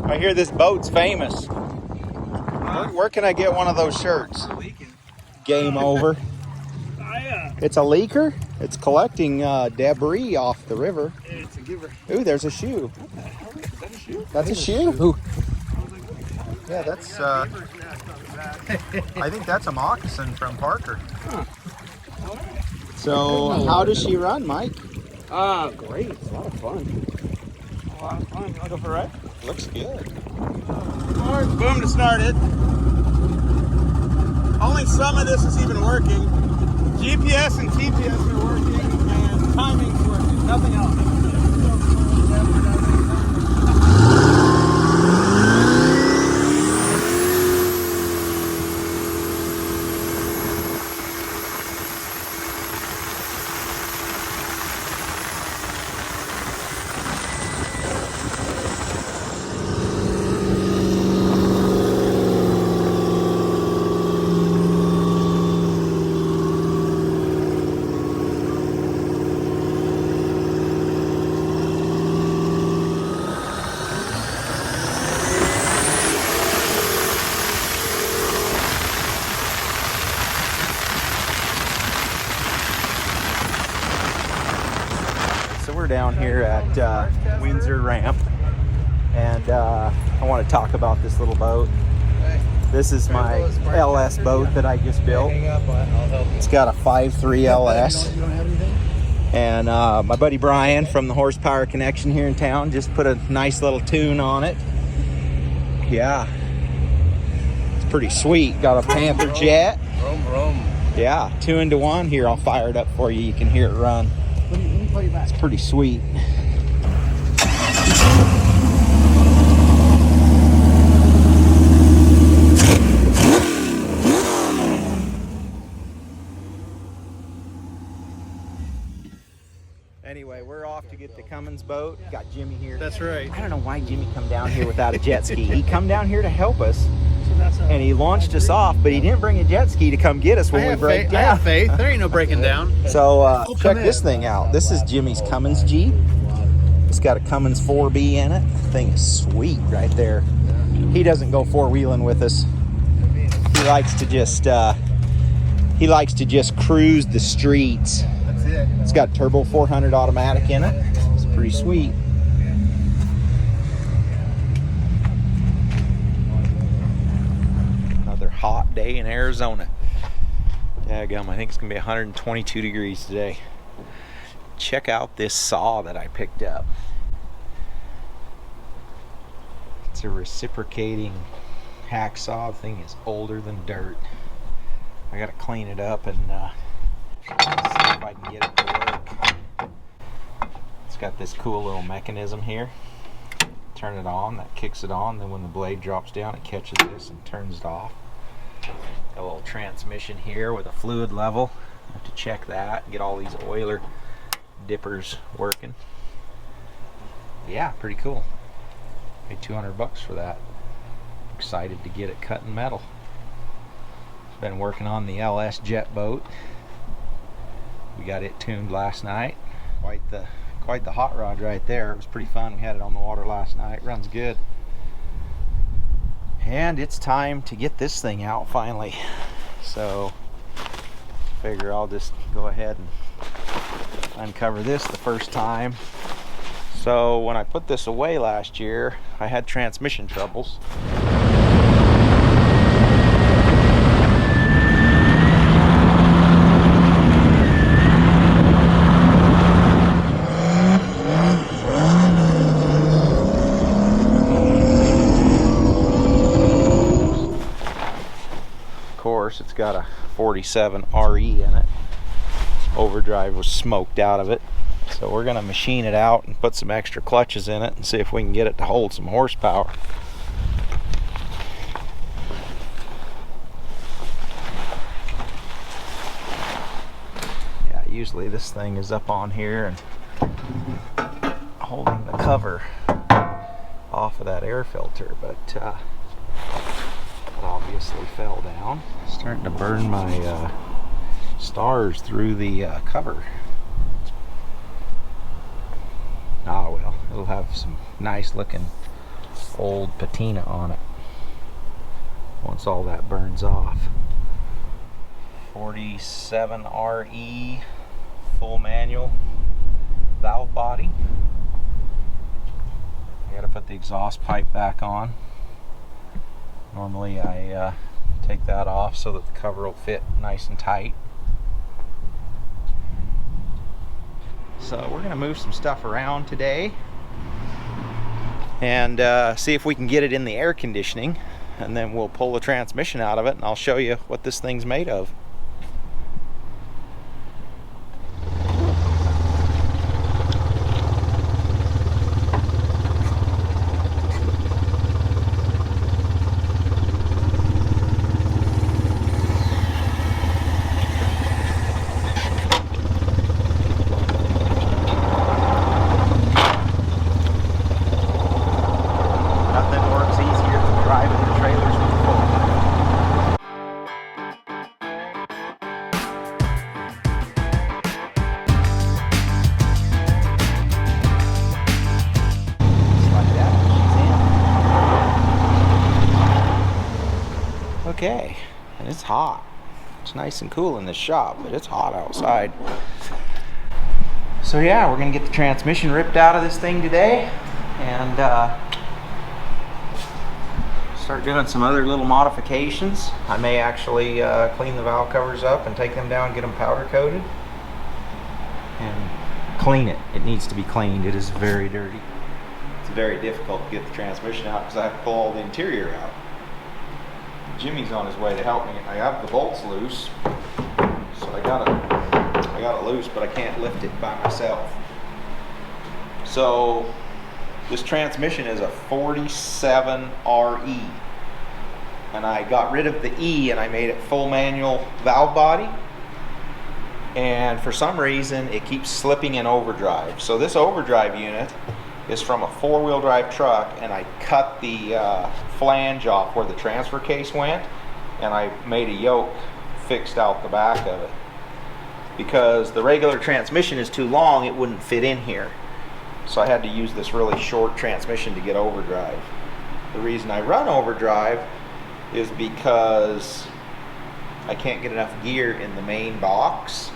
I hear this boat's famous. Where can I get one of those shirts? Game over. It's a leaker. It's collecting debris off the river. It's a giver. Ooh, there's a shoe. Is that a shoe? That's a shoe? Ooh. Yeah, that's, I I think that's a moccasin from Parker. So, how does she run, Mike? Great. It's a lot of fun. A lot of fun. You want to go for a ride? Looks good. Alright, boom to start it. Only some of this is even working. GPS and TPS are working, and timing's working. Nothing else. We're down here at Windsor Ramp, and I want to talk about this little boat. This is my LS boat that I just built. It's got a 5.3 LS, and my buddy Brian from the Horsepower Connection here in town just put a nice little tune on it. Yeah, it's pretty sweet. Got a Panther jet. Yeah, 2-into-1. Here, I'll fire it up for you. You can hear it run. It's pretty sweet. Anyway, we're off to get the Cummins boat. Got Jimmy here. That's right. I don't know why Jimmy come down here without a jet ski. He come down here to help us, and he launched us off, but he didn't bring a jet ski to come get us when we break down. I have faith. There ain't no breaking down. So check this thing out. This is Jimmy's Cummins Jeep. It's got a Cummins 4B in it. The thing is sweet right there. He doesn't go four-wheeling with us. He likes to just cruise the streets. That's it. It's got turbo 400 automatic in it. It's pretty sweet. Another hot day in Arizona. Daggum, I think it's gonna be 122 degrees today. Check out this saw that I picked up. It's a reciprocating hacksaw. The thing is older than dirt. I gotta clean it up and see if I can get it to work. It's got this cool little mechanism here. Turn it on, that kicks it on, then when the blade drops down it catches this and turns it off. Got a little transmission here with a fluid level. I have to check that, get all these oiler dippers working. Yeah, pretty cool. Paid $200 for that. Excited to get it cutting metal. Been working on the LS jet boat. We got it tuned last night. Quite the hot rod right there. It was pretty fun. We had it on the water last night. Runs good. And it's time to get this thing out finally. So figure I'll just go ahead and uncover this the first time. So when I put this away last year, I had transmission troubles. Of course, it's got a 47 RE in it. Overdrive was smoked out of it, so we're going to machine it out and put some extra clutches in it and see if we can get it to hold some horsepower. Yeah, usually this thing is up on here and holding the cover off of that air filter, but it obviously fell down. Starting to burn my stars through the cover. Ah well, it'll have some nice looking old patina on it once all that burns off. 47 RE full manual valve body. I gotta put the exhaust pipe back on. Normally I take that off so that the cover will fit nice and tight. So we're gonna move some stuff around today and see if we can get it in the air conditioning, and then we'll pull the transmission out of it and I'll show you what this thing's made of. Okay, and it's hot. It's nice and cool in this shop, but it's hot outside. So yeah, we're gonna get the transmission ripped out of this thing today and start doing some other little modifications. I may actually clean the valve covers up and take them down and get them powder coated and clean it. It needs to be cleaned. It is very dirty. It's very difficult to get the transmission out because I have to pull all the interior out. Jimmy's on his way to help me. I have the bolts loose, so I got it loose, but I can't lift it by myself. So this transmission is a 47 RE, and I got rid of the E and I made it full manual valve body, and for some reason it keeps slipping in overdrive. So this overdrive unit is from a four-wheel drive truck, and I cut the flange off where the transfer case went, and I made a yoke fixed out the back of it. Because the regular transmission is too long, it wouldn't fit in here. So I had to use this really short transmission to get overdrive. The reason I run overdrive is because I can't get enough gear in the main box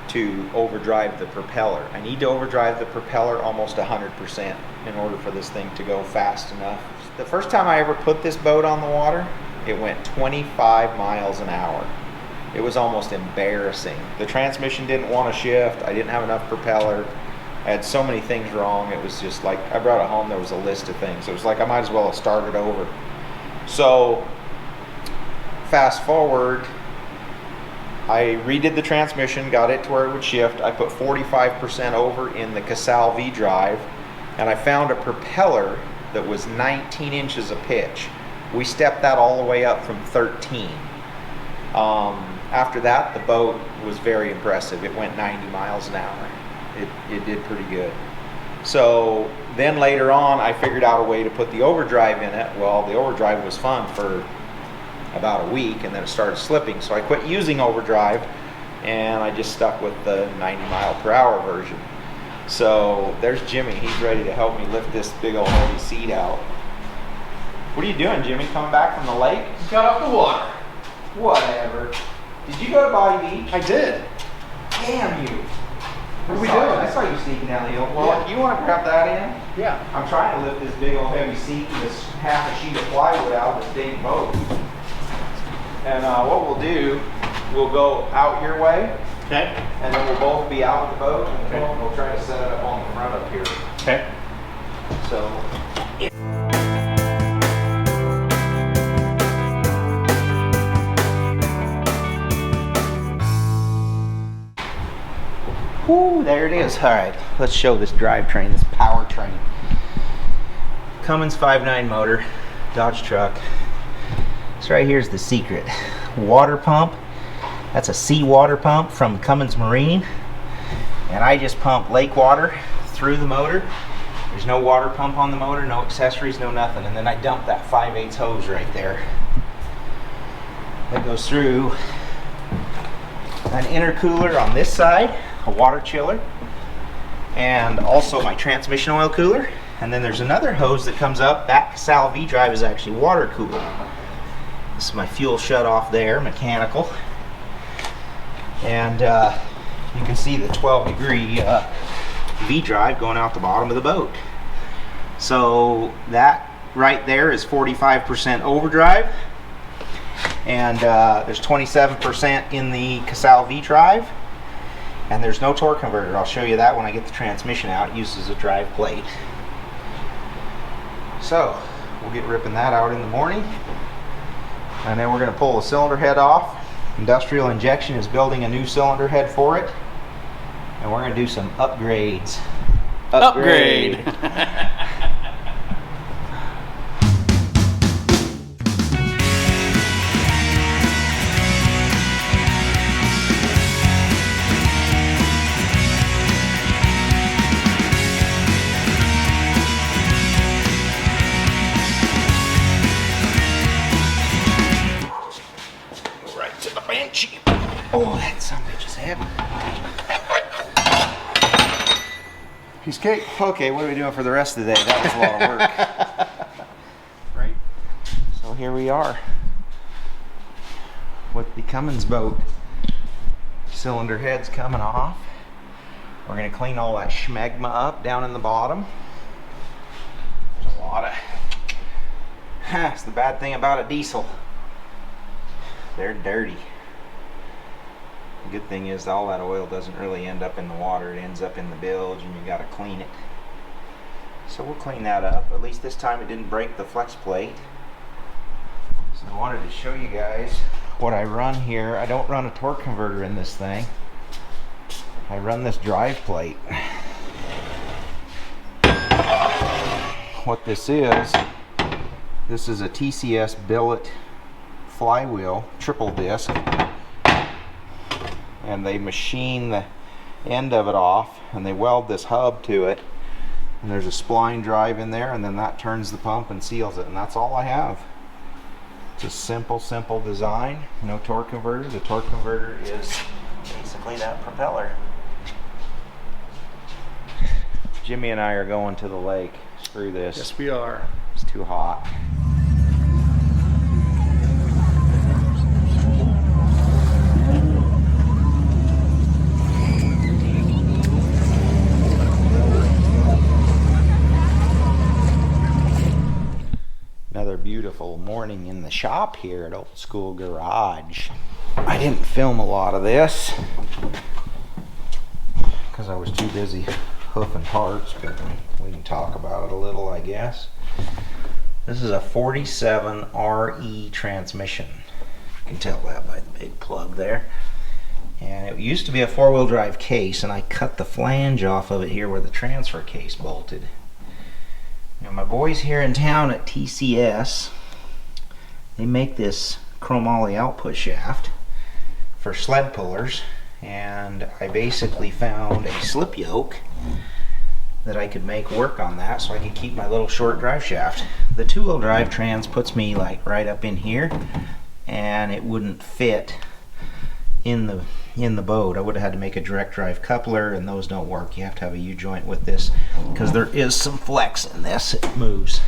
to overdrive the propeller. I need to overdrive the propeller almost 100% in order for this thing to go fast enough. The first time I ever put this boat on the water, it went 25 miles an hour. It was almost embarrassing. The transmission didn't want to shift. I didn't have enough propeller. I had so many things wrong. It was just like, I brought it home, there was a list of things. It was like I might as well have started over. So fast forward, I redid the transmission, got it to where it would shift. I put 45% over in the Casal V drive, and I found a propeller that was 19 inches of pitch. We stepped that all the way up from 13. After that, the boat was very impressive. It went 90 miles an hour. It did pretty good. So then later on, I figured out a way to put the overdrive in it. Well, the overdrive was fun for about a week, and then it started slipping, so I quit using overdrive and I just stuck with the 90 mile per hour version. So there's Jimmy. He's ready to help me lift this big old heavy seat out. What are you doing, Jimmy? Coming back from the lake? Just got off the water. Whatever. Did you go to Body Beach? I did. Damn you. What are we doing? I saw you sneaking down the hill. Well, you want to grab that in? Yeah. I'm trying to lift this big old heavy seat and this half a sheet of plywood out of this dang boat. And what we'll do, we'll go out your way. Okay. And then we'll both be out of the boat, and Okay. we'll try to set it up on the front up here. Okay. So. Whoo, there it is. All right, let's show this drivetrain, this powertrain. Cummins 5.9 motor, Dodge truck. This right here is the secret. Water pump. That's a seawater pump from Cummins Marine. And I just pump lake water through the motor. There's no water pump on the motor, no accessories, no nothing. And then I dump that 5/8 hose right there. That goes through an intercooler on this side, a water chiller, and also my transmission oil cooler. And then there's another hose that comes up. That Casal V-drive is actually water cooled. This is my fuel shut off there, mechanical. And you can see the 12-degree V-drive going out the bottom of the boat. So that right there is 45% overdrive. And there's 27% in the Casal V-drive. And there's no torque converter. I'll show you that when I get the transmission out. It uses a drive plate. So we'll get ripping that out in the morning. And then we're going to pull the cylinder head off. Industrial Injection is building a new cylinder head for it. And we're going to do some upgrades. Upgrade. Oh, that son of a bitch is heavy. Piece of cake. Okay, what are we doing for the rest of the day? That was a lot of work. Right? So here we are with the Cummins boat. Cylinder head's coming off. We're going to clean all that schmegma up down in the bottom. There's a lot of... That's the bad thing about a diesel. They're dirty. The good thing is all that oil doesn't really end up in the water. It ends up in the bilge and you got to clean it. So we'll clean that up. At least this time it didn't break the flex plate. So I wanted to show you guys what I run here. I don't run a torque converter in this thing. I run this drive plate. What this is a TCS billet flywheel, triple disc. And they machine the end of it off and they weld this hub to it, and there's a spline drive in there, and then that turns the pump and seals it, and that's all I have. It's a simple design, no torque converter. The torque converter is basically that propeller. Jimmy and I are going to the lake. Screw this. Yes, we are. It's too hot. Another beautiful morning in the shop here at Old School Garage. I didn't film a lot of this because I was too busy hoofing parts, but we can talk about it a little, I guess. This is a 47 RE transmission. You can tell that by the big plug there. And it used to be a four-wheel drive case, and I cut the flange off of it here where the transfer case bolted. Now my boys here in town at TCS, they make this chromoly output shaft for sled pullers, and I basically found a slip yoke that I could make work on that so I could keep my little short drive shaft. The two-wheel drive trans puts me like right up in here, and it wouldn't fit in the boat. I would have had to make a direct drive coupler, and those don't work. You have to have a U-joint with this because there is some flex in this. It moves.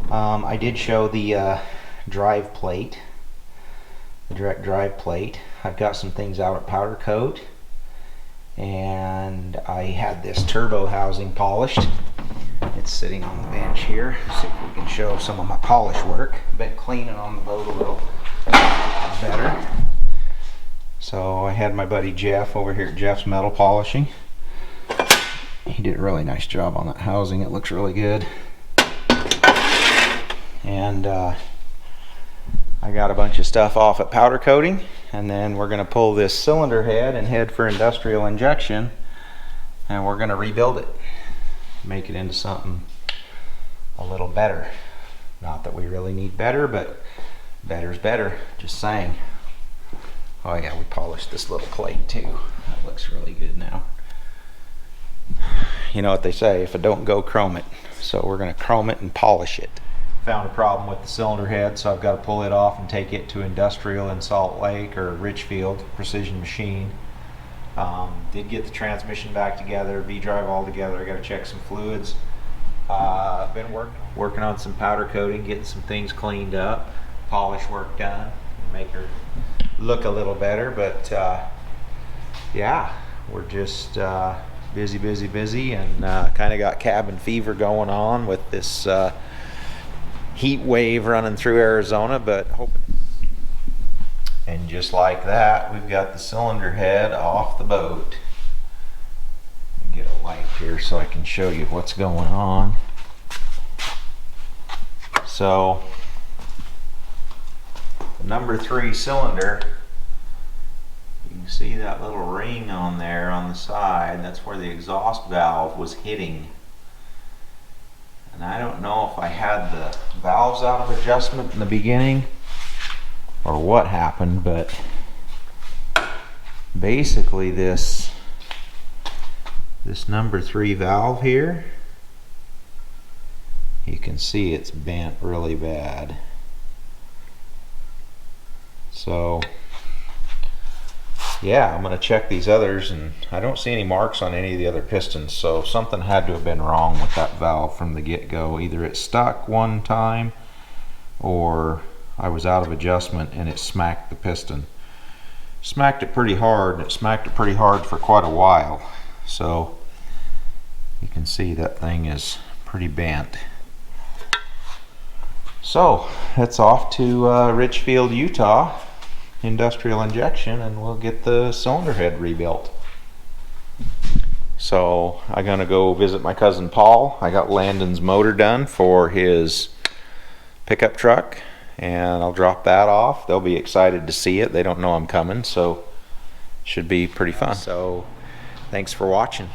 I did show the drive plate, the direct drive plate. I've got some things out at powder coat, and I had this turbo housing polished. It's sitting on the bench here. See if we can show some of my polish work. Been cleaning on the boat a little better. So I had my buddy Jeff over here at Jeff's Metal Polishing. He did a really nice job on that housing. It looks really good. And I got a bunch of stuff off at powder coating, and then we're going to pull this cylinder head and head for industrial injection, and we're going to rebuild it, make it into something a little better. Not that we really need better, but better's better, just saying. Oh yeah, we polished this little plate too. That looks really good now. You know what they say, if it don't go, chrome it. So we're going to chrome it and polish it. Found a problem with the cylinder head, so I've got to pull it off and take it to industrial in Salt Lake or Richfield, Precision Machine. Did get the transmission back together, V-drive all together. I got to check some fluids. Been working on some powder coating, getting some things cleaned up, polish work done, make her look a little better. But yeah, we're just busy, and kind of got cabin fever going on with this heat wave running through Arizona. But hoping. And just like that, we've got the cylinder head off the boat. Get a light here so I can show you what's going on. So, the number 3 cylinder, you can see that little ring on there on the side. That's where the exhaust valve was hitting. And I don't know if I had the valves out of adjustment in the beginning or what happened, but basically this number 3 valve here, you can see it's bent really bad. So yeah, I'm going to check these others, and I don't see any marks on any of the other pistons, so something had to have been wrong with that valve from the get-go. Either it stuck one time, or I was out of adjustment and it smacked the piston. Smacked it pretty hard, and it smacked it pretty hard for quite a while. So you can see that thing is pretty bent. So it's off to Richfield, Utah, industrial injection, and we'll get the cylinder head rebuilt. So I'm gonna go visit my cousin Paul. I got Landon's motor done for his pickup truck, and I'll drop that off. They'll be excited to see it. They don't know I'm coming, so should be pretty fun. So thanks for watching.